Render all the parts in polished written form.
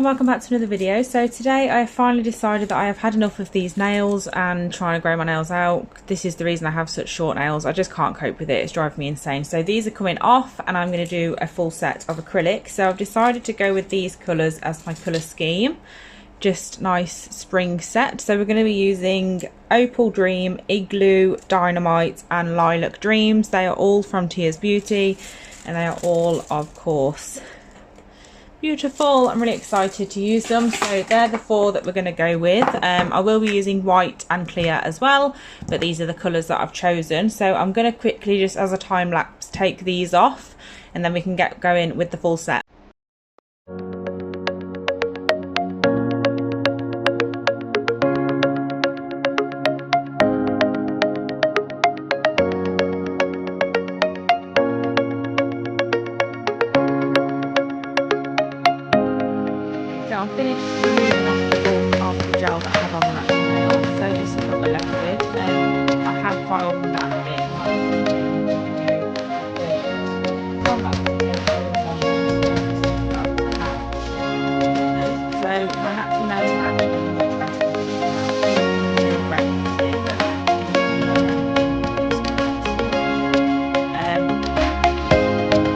and welcome back to another video. So today I finally decided that I have had enough of these nails and trying to grow my nails out. This is the reason I have such short nails. I just can't cope with it. It's driving me insane. So these are coming off and I'm going to do a full set of acrylic. So I've decided to go with these colours as my colour scheme. Just nice spring set. So we're going to be using Opal Dream, Igloo, Dynamite and Lilac Dreams. They are all from Tears Beauty and they are all, of course, beautiful. I'm really excited to use them. So they're the four that we're going to go with. I will be using white and clear as well, but these are the colours that I've chosen. So I'm going to quickly, just as a time lapse, take these off and then we can get going with the full set. So I'm finished removing off the bulk of the gel that I have on the natural nails. So this is what we're left with. I have filed that a bit. So my natural nails are actually not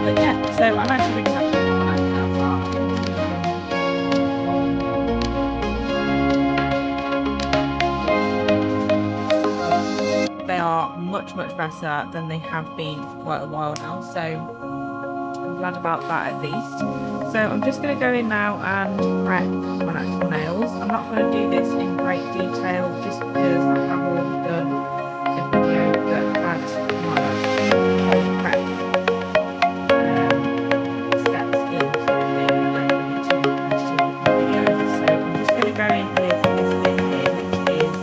but yeah, so I'm actually really happy with what I've done. They are much better than they have been for quite a while now, so I'm glad about that at least. So I'm just going to go in now and prep my natural nails. I'm not going to do this in great detail just because I have already done a video that had my whole prep steps in, so it won't be too video. So I'm just going to go in with this bit here, which is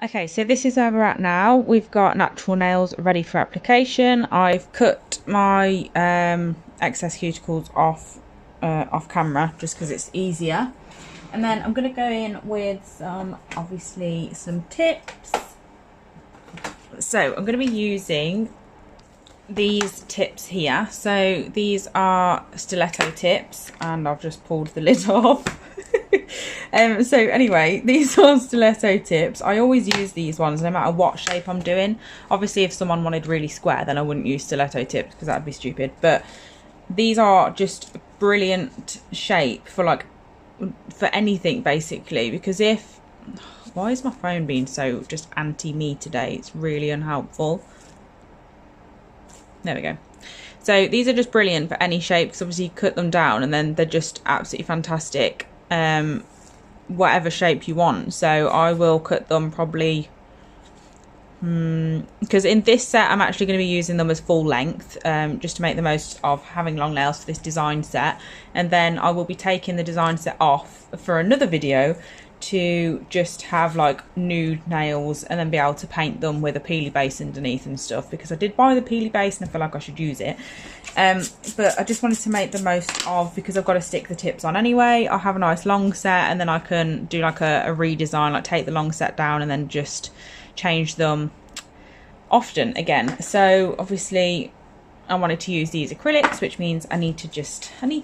okay, so this is where we're at now. We've got natural nails ready for application. I've cut my excess cuticles off camera just because it's easier. And then I'm going to go in with some, obviously, some tips. So I'm going to be using these tips here. So these are stiletto tips and I've just pulled the lid off. So anyway, these are stiletto tips. I always use these ones no matter what shape I'm doing. Obviously if someone wanted really square then I wouldn't use stiletto tips because that'd be stupid, but these are just brilliant shape for anything basically, because why is my phone being so just anti-me today? It's really unhelpful. There we go. So these are just brilliant for any shape because obviously you cut them down and then they're just absolutely fantastic whatever shape you want. So I will cut them probably because in this set I'm actually going to be using them as full length just to make the most of having long nails for this design set, and then I will be taking the design set off for another video to just have like nude nails and then be able to paint them with a peely base underneath and stuff, because I did buy the peely base and I feel like I should use it. But I just wanted to make the most of, because I've got to stick the tips on anyway, I'll have a nice long set and then I can do like a redesign, like take the long set down and then just change them often again. So obviously I wanted to use these acrylics, which means I need to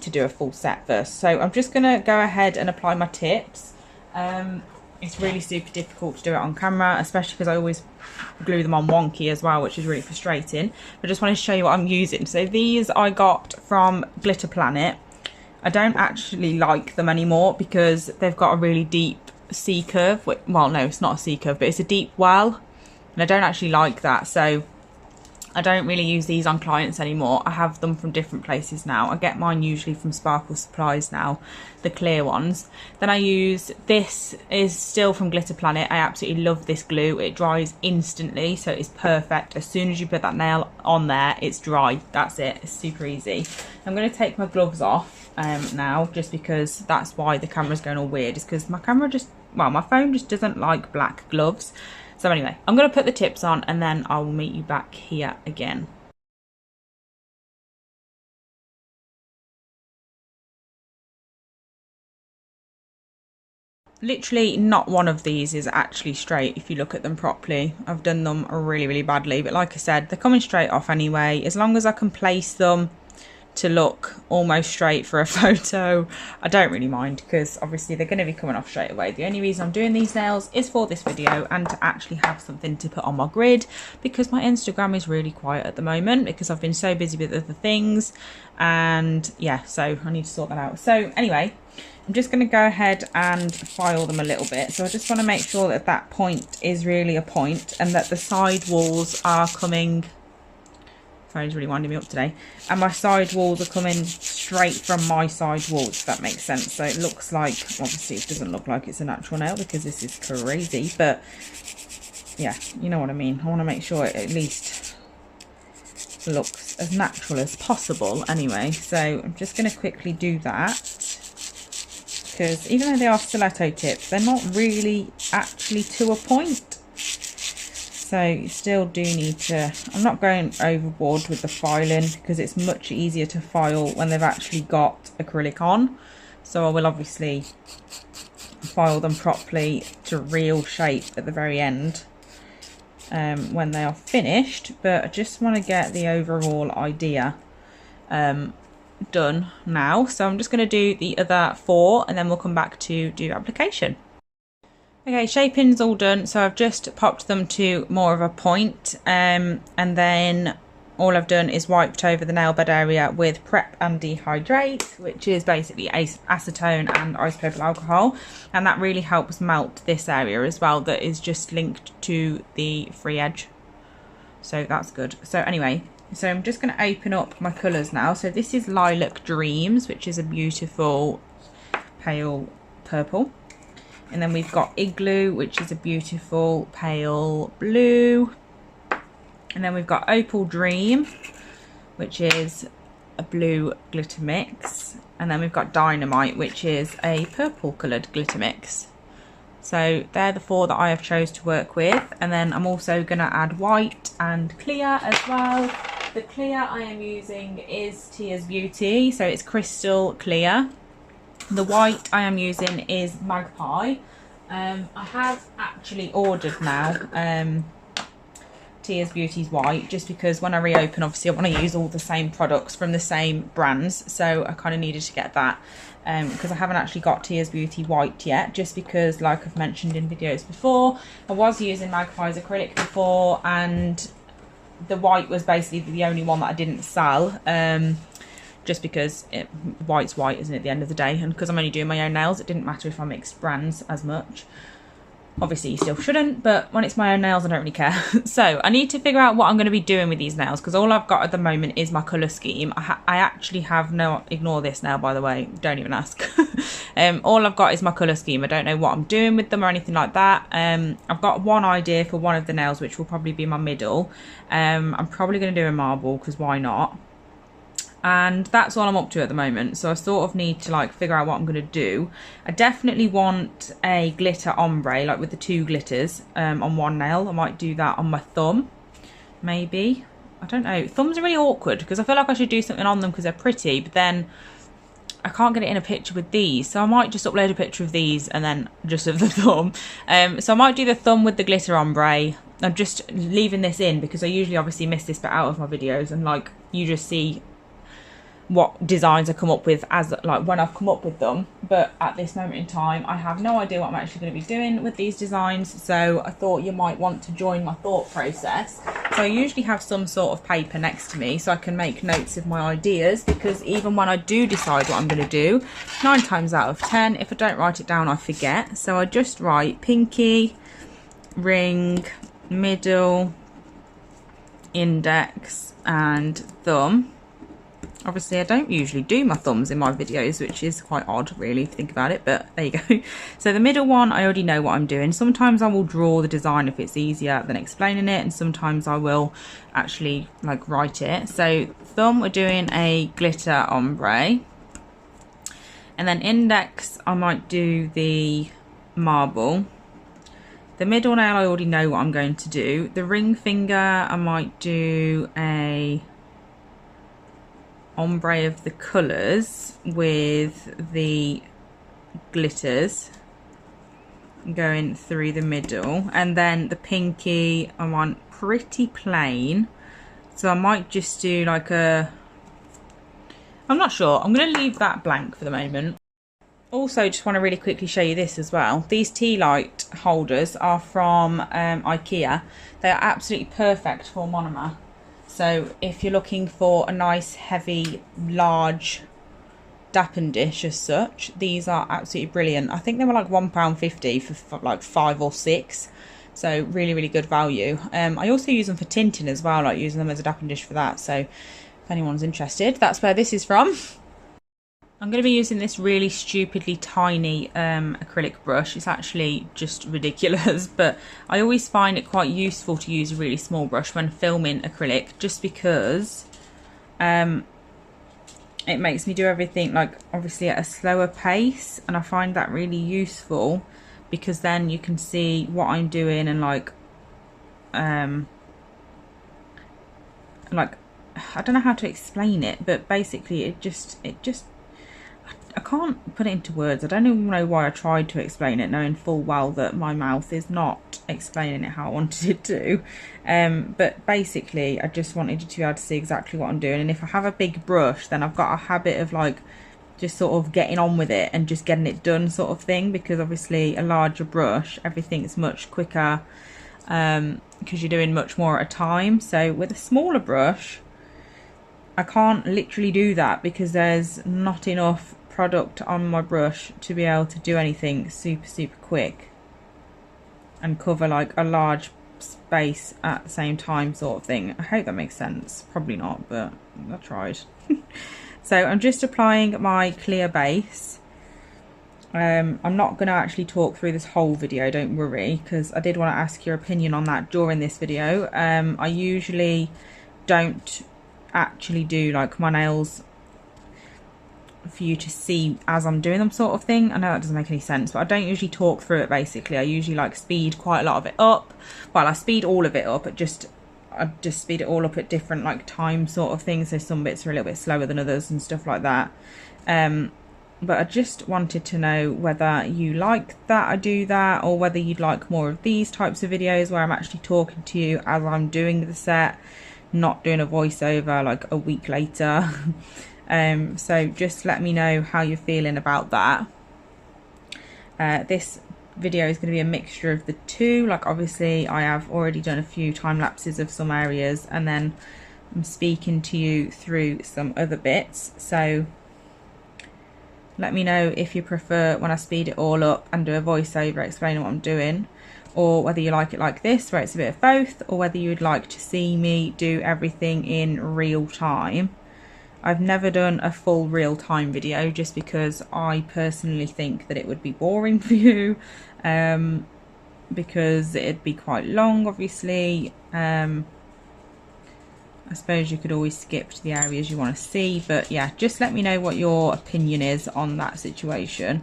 do a full set first. So I'm just gonna go ahead and apply my tips. It's really super difficult to do it on camera, especially because I always glue them on wonky as well, which is really frustrating. But I just wanted to show you what I'm using. So these I got from Glitter Planet. I don't actually like them anymore because they've got a really deep C curve. Well, no, it's not a C curve, but it's a deep well, and I don't actually like that. So I don't really use these on clients anymore. I have them from different places now. I get mine usually from Sparkle Supplies now, the clear ones. Then I use, this is still from Glitter Planet. I absolutely love this glue. It dries instantly, so it's perfect. As soon as you put that nail on there, it's dry. That's it. It's super easy. I'm going to take my gloves off now, just because that's why the camera's going all weird. Is because my camera just, well, my phone just doesn't like black gloves. So anyway, I'm going to put the tips on and then I will meet you back here again. Literally not one of these is actually straight if you look at them properly. I've done them really, really badly. But like I said, they're coming straight off anyway. As long as I can place them to look almost straight for a photo, I don't really mind, because obviously they're going to be coming off straight away. The only reason I'm doing these nails is for this video and to actually have something to put on my grid, because my Instagram is really quiet at the moment because I've been so busy with other things, and yeah, so I need to sort that out. So anyway, I'm just going to go ahead and file them a little bit. So I just want to make sure that that point is really a point and that the side walls are coming, phone's really winding me up today, and my side walls are coming straight from my side walls, if that makes sense. So it looks like, obviously it doesn't look like it's a natural nail because this is crazy, but yeah, you know what I mean. I want to make sure it at least looks as natural as possible anyway. So I'm just going to quickly do that, because even though they are stiletto tips, they're not really actually to a point. So you still do need to, I'm not going overboard with the filing because it's much easier to file when they've actually got acrylic on. So I will obviously file them properly to real shape at the very end when they are finished. But I just want to get the overall idea done now. So I'm just going to do the other 4 and then we'll come back to do application. Okay, shaping's all done, so I've just popped them to more of a point, and then all I've done is wiped over the nail bed area with Prep and Dehydrate, which is basically acetone and isopropyl alcohol, and that really helps melt this area as well that is just linked to the free edge, so that's good. So anyway, so I'm just going to open up my colours now. So this is Lilac Dreams, which is a beautiful pale purple. And then we've got Igloo, which is a beautiful pale blue. And then we've got Opal Dream, which is a blue glitter mix. And then we've got Dynamite, which is a purple coloured glitter mix. So they're the 4 that I have chose to work with. And then I'm also going to add white and clear as well. The clear I am using is Tia's Beauty, so it's crystal clear. The white I am using is Magpie. I have actually ordered now Tia's Beauty's white, just because when I reopen, obviously I want to use all the same products from the same brands, so I kind of needed to get that because I haven't actually got Tia's Beauty white yet, just because, like I've mentioned in videos before, I was using Magpie's acrylic before and the white was basically the only one that I didn't sell. Just because white's white, isn't it, at the end of the day, and because I'm only doing my own nails, it didn't matter if I mixed brands as much. Obviously you still shouldn't, but when it's my own nails I don't really care. So I need to figure out what I'm going to be doing with these nails, because all I've got at the moment is my colour scheme. I actually have no, ignore this now by the way, don't even ask. All I've got is my colour scheme. I don't know what I'm doing with them or anything like that. I've got one idea for one of the nails, which will probably be my middle. I'm probably going to do a marble, because why not? And that's all I'm up to at the moment, so I sort of need to like figure out what I'm going to do. I definitely want a glitter ombre, like with the 2 glitters on one nail. I might do that on my thumb, maybe. I don't know. Thumbs are really awkward because I feel like I should do something on them because they're pretty, but then I can't get it in a picture with these, so I might just upload a picture of these and then just of the thumb. So I might do the thumb with the glitter ombre. I'm just leaving this in because I usually obviously miss this bit out of my videos, and like you just see what designs I come up with as like when I've come up with them, but at this moment in time I have no idea what I'm actually going to be doing with these designs, so I thought you might want to join my thought process. So I usually have some sort of paper next to me so I can make notes of my ideas, because even when I do decide what I'm going to do, 9 times out of 10 if I don't write it down I forget. So I just write pinky, ring, middle, index and thumb. Obviously I don't usually do my thumbs in my videos, which is quite odd really if you think about it, but there you go. So the middle one, I already know what I'm doing. Sometimes I will draw the design if it's easier than explaining it, and sometimes I will actually like write it. So thumb, we're doing a glitter ombre, and then index I might do the marble. The middle nail I already know what I'm going to do. The ring finger I might do a ombre of the colours with the glitters going through the middle, and then the pinky I want pretty plain, so I might just do like a, I'm not sure, I'm going to leave that blank for the moment. Also just want to really quickly show you this as well. These tea light holders are from IKEA. They are absolutely perfect for monomer. So if you're looking for a nice heavy large dappen dish as such, these are absolutely brilliant. I think they were like £1.50 for like 5 or 6, so really good value. I also use them for tinting as well, like using them as a dappen dish for that, so if anyone's interested, that's where this is from. I'm going to be using this really stupidly tiny acrylic brush. It's actually just ridiculous, but I always find it quite useful to use a really small brush when filming acrylic, just because it makes me do everything like obviously at a slower pace, and I find that really useful because then you can see what I'm doing, and like I don't know how to explain it, but basically it just I can't put it into words. I don't even know why I tried to explain it, knowing full well that my mouth is not explaining it how I wanted it to. But basically, I just wanted you to be able to see exactly what I'm doing. And if I have a big brush, then I've got a habit of like just sort of getting on with it and just getting it done sort of thing. Because obviously a larger brush, everything's much quicker because you're doing much more at a time. So with a smaller brush, I can't literally do that because there's not enough product on my brush to be able to do anything super quick and cover like a large space at the same time sort of thing. I hope that makes sense. Probably not, but I tried. So I'm just applying my clear base. I'm not going to actually talk through this whole video, don't worry, because I did want to ask your opinion on that during this video. I usually don't actually do like my nails for you to see as I'm doing them sort of thing. I know that doesn't make any sense, but I don't usually talk through it basically. I usually like speed quite a lot of it up. Well, I speed all of it up, I just speed it all up at different like time sort of things, so some bits are a little bit slower than others and stuff like that. But I just wanted to know whether you like that I do that, or whether you'd like more of these types of videos where I'm actually talking to you as I'm doing the set, not doing a voiceover like a week later. So just let me know how you're feeling about that. This video is going to be a mixture of the two. Like obviously I have already done a few time lapses of some areas, and then I'm speaking to you through some other bits. So let me know if you prefer when I speed it all up and do a voiceover explaining what I'm doing, or whether you like it like this where it's a bit of both, or whether you'd like to see me do everything in real time. I've never done a full real-time video just because I personally think that it would be boring for you, because it'd be quite long obviously, and I suppose you could always skip to the areas you want to see, but yeah, just let me know what your opinion is on that situation,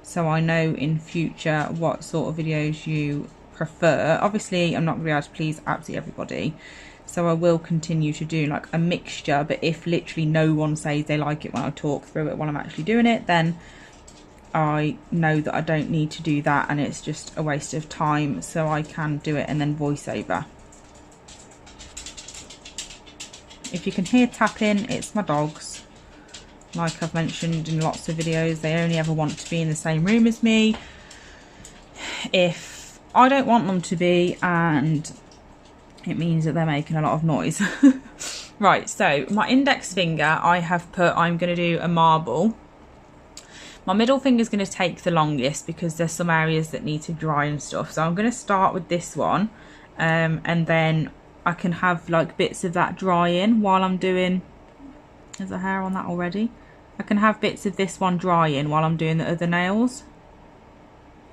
so I know in future what sort of videos you prefer. Obviously, I'm not going to be able to please absolutely everybody, so I will continue to do like a mixture, but if literally no one says they like it when I talk through it while I'm actually doing it, then I know that I don't need to do that and it's just a waste of time, so I can do it and then voice over. If you can hear tapping, it's my dogs. Like I've mentioned in lots of videos, they only ever want to be in the same room as me if I don't want them to be, and it means that they're making a lot of noise. Right, so my index finger, I have put, I'm going to do a marble. My middle finger is going to take the longest because there's some areas that need to dry and stuff. So I'm going to start with this one, and then I can have like bits of that dry in while I'm doing, there's a hair on that already. I can have bits of this one dry in while I'm doing the other nails.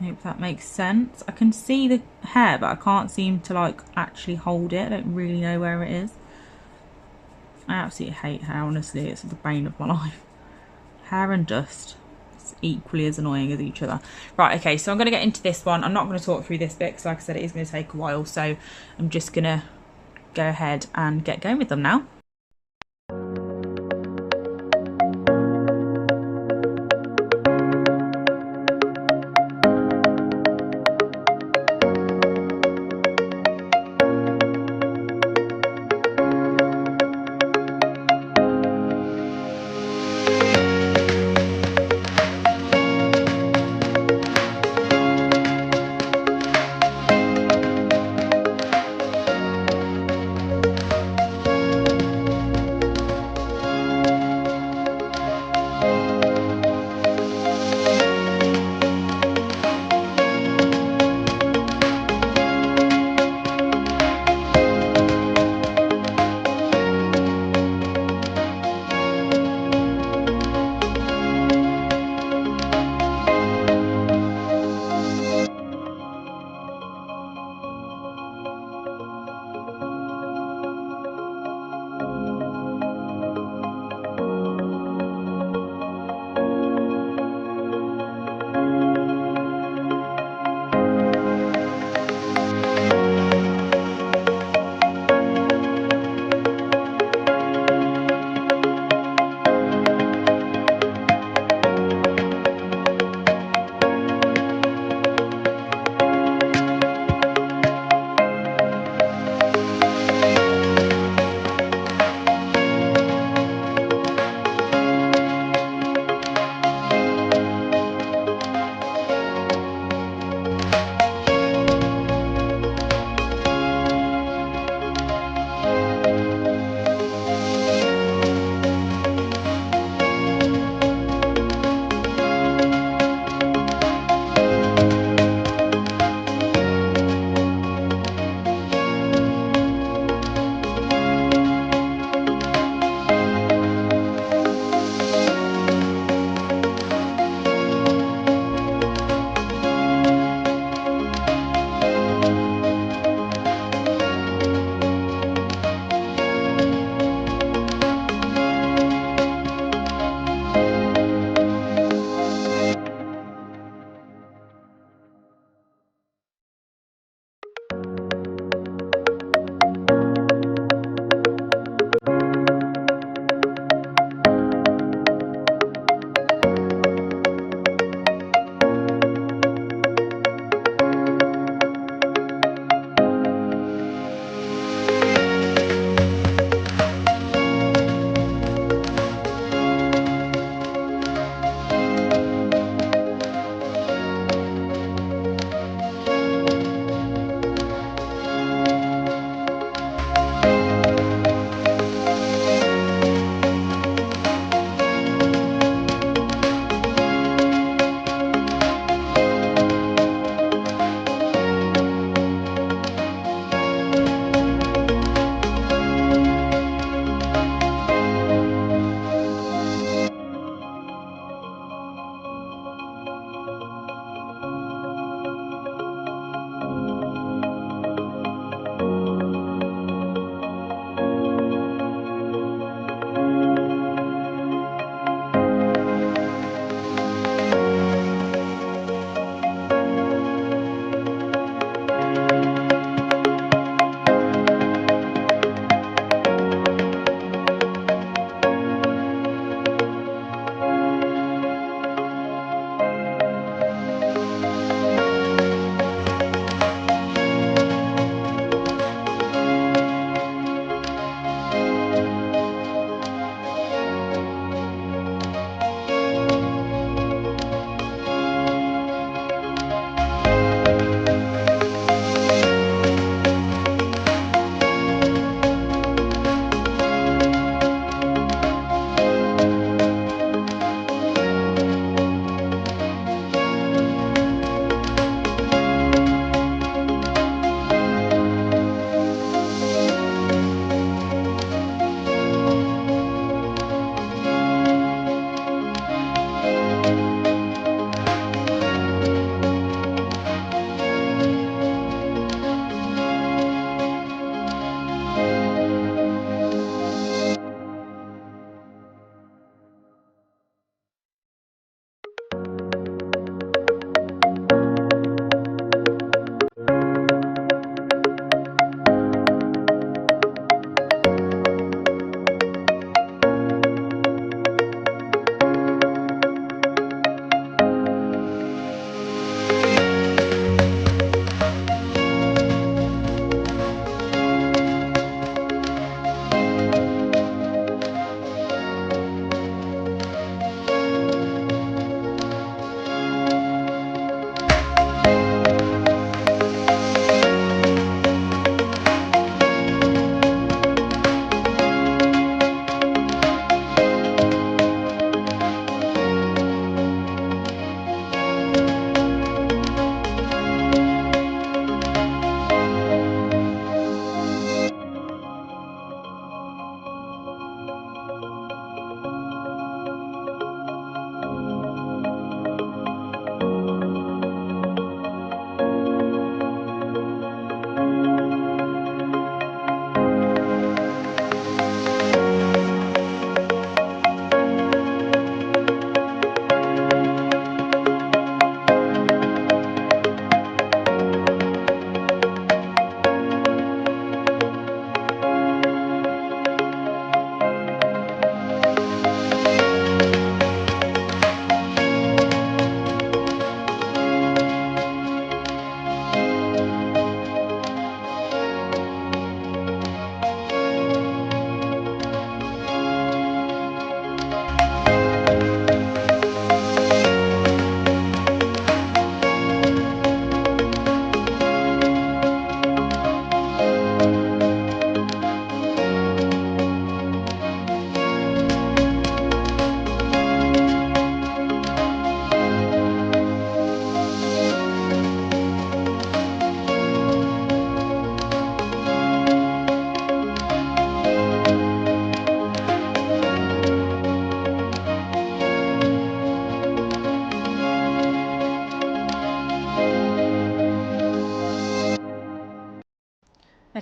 I hope that makes sense. I can see the hair, but I can't seem to like actually hold it. I don't really know where it is. I absolutely hate hair, honestly. It's the bane of my life. Hair and dust. It's equally as annoying as each other. Right, okay, so I'm going to get into this one. I'm not going to talk through this bit because, like I said, it is going to take a while. So I'm just going to go ahead and get going with them now.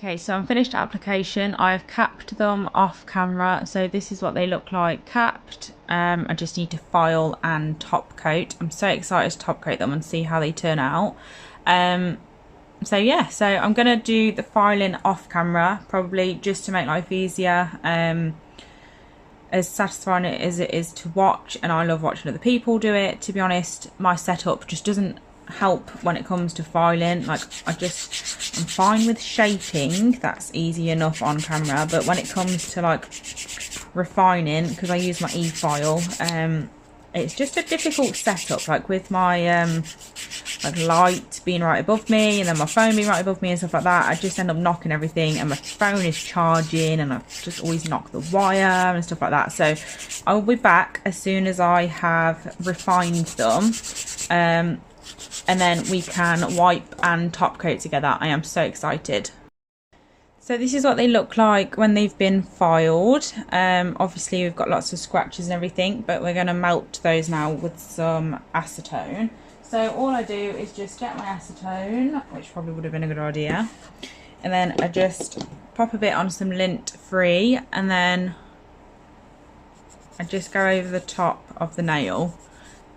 Okay, so I'm finished application. I've capped them off camera, so this is what they look like capped. I just need to file and top coat. I'm so excited to top coat them and see how they turn out. So yeah, so I'm gonna do the filing off camera, probably just to make life easier. As satisfying as it is to watch, and I love watching other people do it, to be honest, my setup just doesn't help when it comes to filing. Like, I'm fine with shaping, that's easy enough on camera, but when it comes to like refining, because I use my e-file, it's just a difficult setup, like with my like light being right above me and then my phone being right above me and stuff like that. I just end up knocking everything, and my phone is charging and I just always knock the wire and stuff like that. So I'll be back as soon as I have refined them, and then we can wipe and top coat together. I am so excited. So this is what they look like when they've been filed. Obviously we've got lots of scratches and everything, but we're going to melt those now with some acetone. So all I do is just get my acetone, which probably would have been a good idea, and then I just pop a bit on some lint free, and then I just go over the top of the nail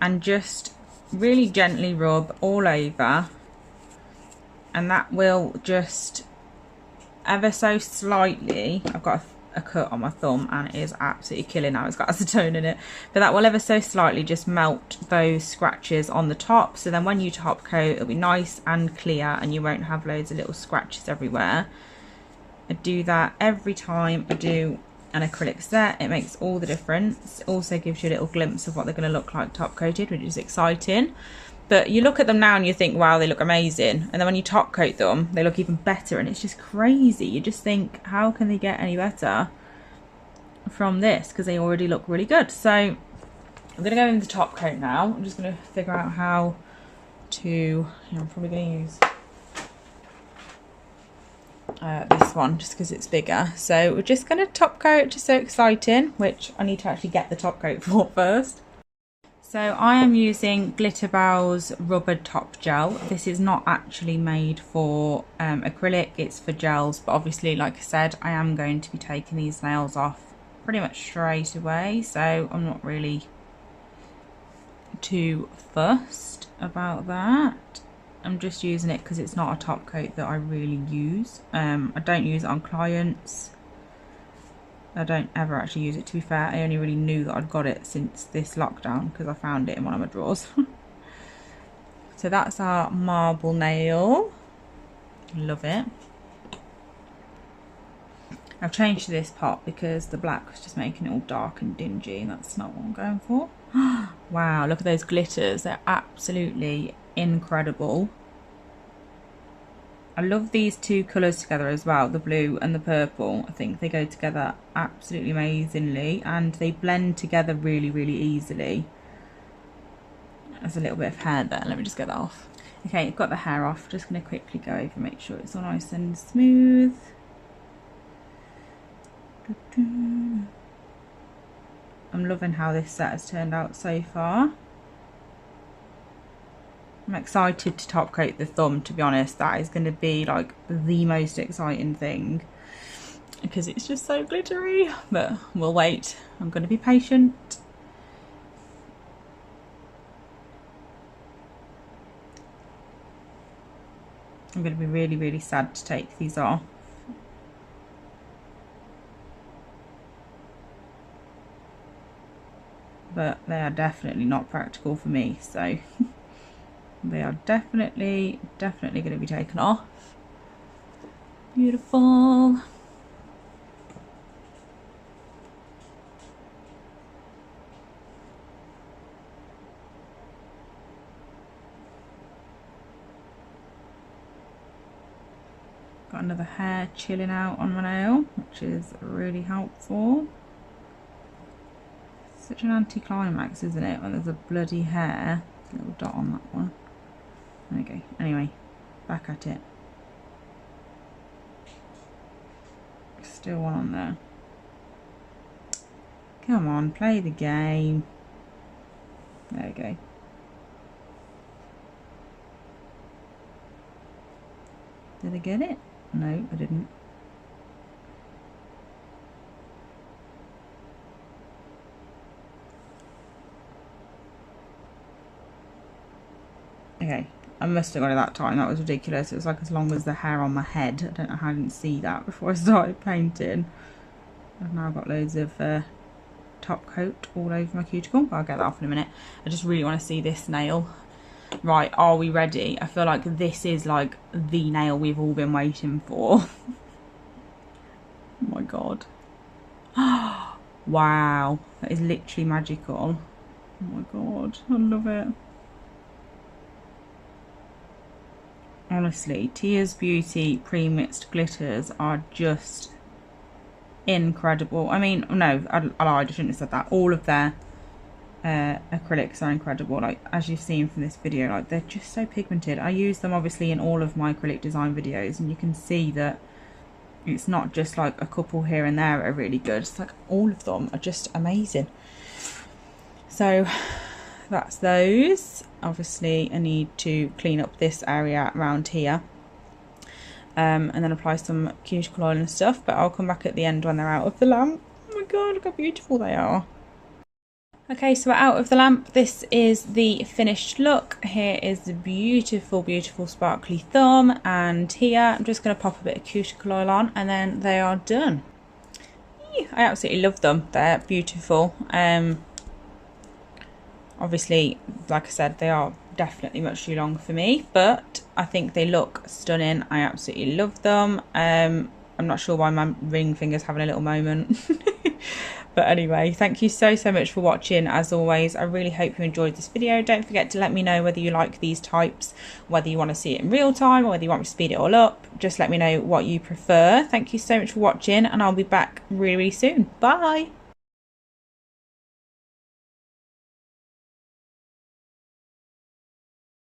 and just really gently rub all over, and that will just ever so slightly, I've got a cut on my thumb and it is absolutely killing now, it's got acetone in it, but that will ever so slightly just melt those scratches on the top, so then when you top coat it'll be nice and clear and you won't have loads of little scratches everywhere. I do that every time I do an acrylic set. It makes all the difference. It also gives you a little glimpse of what they're going to look like top coated, which is exciting. But you look at them now and you think, wow, they look amazing, and then when you top coat them they look even better, and it's just crazy. You just think, how can they get any better from this, because they already look really good. So I'm going to go in the top coat now. I'm just going to figure out how to, I'm probably going to use this one just because it's bigger. So we're just going to top coat, just so exciting, which I need to actually get the top coat for first. So I am using Glitterbow's rubber top gel. This is not actually made for acrylic, it's for gels, but obviously, like I said, I am going to be taking these nails off pretty much straight away, so I'm not really too fussed about that. I'm just using it because it's not a top coat that I really use. I don't use it on clients. I don't ever actually use it, to be fair. I only really knew that I'd got it since this lockdown because I found it in one of my drawers. So that's our marble nail. Love it. I've changed to this pot because the black was just making it all dark and dingy. That's not what I'm going for. Wow, look at those glitters. They're absolutely incredible. I love these two colours together as well, the blue and the purple. I think they go together absolutely amazingly, and they blend together really, really easily. There's a little bit of hair there. Let me just get that off. Okay, I've got the hair off. Just going to quickly go over and make sure it's all nice and smooth. I'm loving how this set has turned out so far. I'm excited to top coat the thumb, to be honest. That is going to be like the most exciting thing because it's just so glittery, but we'll wait. I'm going to be patient. I'm going to be really, really sad to take these off. But they are definitely not practical for me, so they are definitely going to be taken off. Beautiful. Got another hair chilling out on my nail, which is really helpful. Such an anticlimax, isn't it, when there's a bloody hair. A little dot on that one. There we go. Anyway, back at it. Still one on there. Come on, play the game. There we go. Did I get it? No, I didn't. Okay, I must have got it that time. That was ridiculous. It was like as long as the hair on my head. I don't know how I didn't see that before I started painting. I've now got loads of top coat all over my cuticle. I'll get that off in a minute. I just really want to see this nail. Right, are we ready? I feel like this is like the nail we've all been waiting for. Oh my god. Wow, that is literally magical. Oh my god, I love it. Honestly, Tia's Beauty pre-mixed glitters are just incredible. I mean, no, I lied, I shouldn't have said that. All of their acrylics are incredible. Like, as you've seen from this video, like, they're just so pigmented. I use them obviously in all of my acrylic design videos, and you can see that it's not just like a couple here and there are really good. It's like all of them are just amazing. So that's those. Obviously I need to clean up this area around here, and then apply some cuticle oil and stuff, but I'll come back at the end when they're out of the lamp. Oh my god, look how beautiful they are. Okay, so we're out of the lamp. This is the finished look. Here is the beautiful, beautiful sparkly thumb, and here I'm just going to pop a bit of cuticle oil on, and then they are done. I absolutely love them. They're beautiful. Obviously, like I said, they are definitely much too long for me, but I think they look stunning. I absolutely love them. I'm not sure why my ring finger's having a little moment. But anyway, thank you so much for watching. As always, I really hope you enjoyed this video. Don't forget to let me know whether you like these types, whether you want to see it in real time or whether you want me to speed it all up. Just let me know what you prefer. Thank you so much for watching, and I'll be back really soon. Bye.